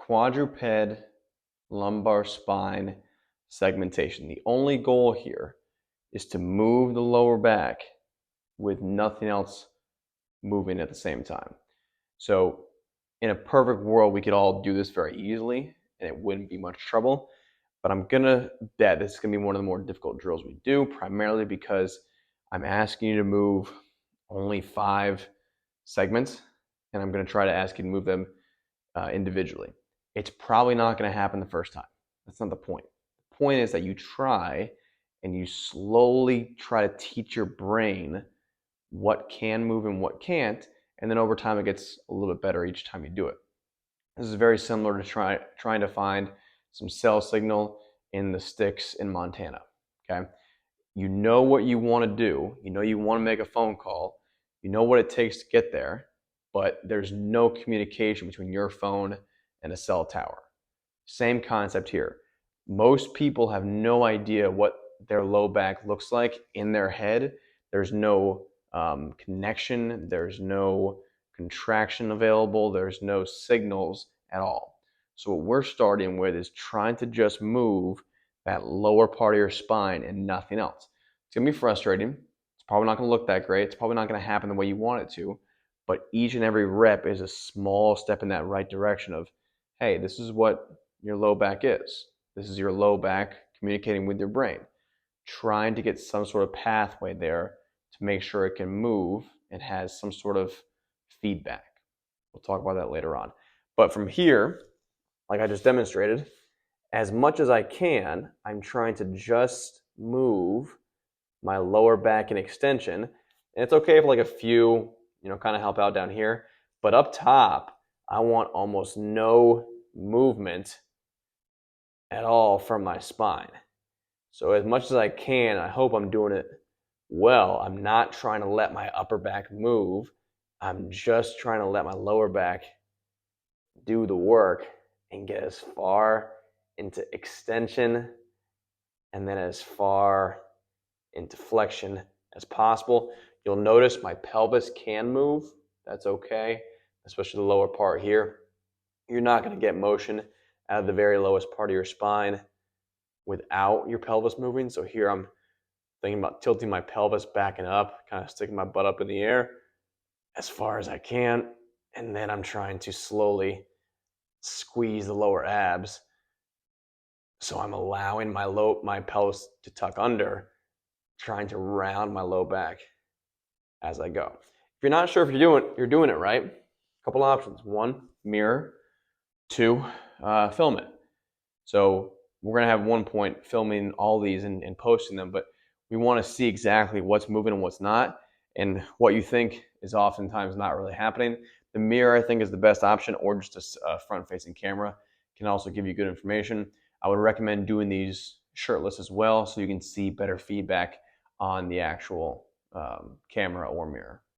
quadruped lumbar spine segmentation. The only goal here is to move the lower back with nothing else moving at the same time. So in a perfect world, we could all do this very easily and it wouldn't be much trouble. But I'm gonna bet this is gonna be one of the more difficult drills we do, primarily because I'm asking you to move only 5 segments, and I'm gonna try to ask you to move them individually. It's probably not gonna happen the first time. That's not the point. The point is that you try and you slowly try to teach your brain what can move and what can't, and then over time it gets a little bit better each time you do it. This is very similar to trying to find some cell signal in the sticks in Montana. Okay, you know what you want to do. You know you want to make a phone call. You know what it takes to get there, but there's no communication between your phone and a cell tower. Same concept here. Most people have no idea what their low back looks like in their head. There's no connection. There's no contraction available. There's no signals at all. So what we're starting with is trying to just move that lower part of your spine and nothing else. It's going to be frustrating. It's probably not going to look that great. It's probably not going to happen the way you want it to. But each and every rep is a small step in that right direction of, hey, this is what your low back is. This is your low back communicating with your brain. Trying to get some sort of pathway there to make sure it can move and has some sort of feedback. We'll talk about that later on. But from here, like I just demonstrated, as much as I can, I'm trying to just move my lower back in extension. And it's okay if like a few, kind of help out down here. But up top, I want almost no movement at all from my spine. So as much as I can, I hope I'm doing it well. I'm not trying to let my upper back move. I'm just trying to let my lower back do the work and get as far into extension and then as far into flexion as possible. You'll notice my pelvis can move. That's okay, especially the lower part here. You're not going to get motion out of the very lowest part of your spine without your pelvis moving. So here I'm thinking about tilting my pelvis back and up, kind of sticking my butt up in the air as far as I can. And then I'm trying to slowly squeeze the lower abs. So I'm allowing my pelvis to tuck under, trying to round my low back as I go. If you're not sure if you're doing it right, a couple options. 1, mirror. 2, film it. So we're going to have one point filming all these and posting them, but we want to see exactly what's moving and what's not, and what you think is oftentimes not really happening. The mirror, I think, is the best option, or just a front-facing camera can also give you good information. I would recommend doing these shirtless as well so you can see better feedback on the actual camera or mirror.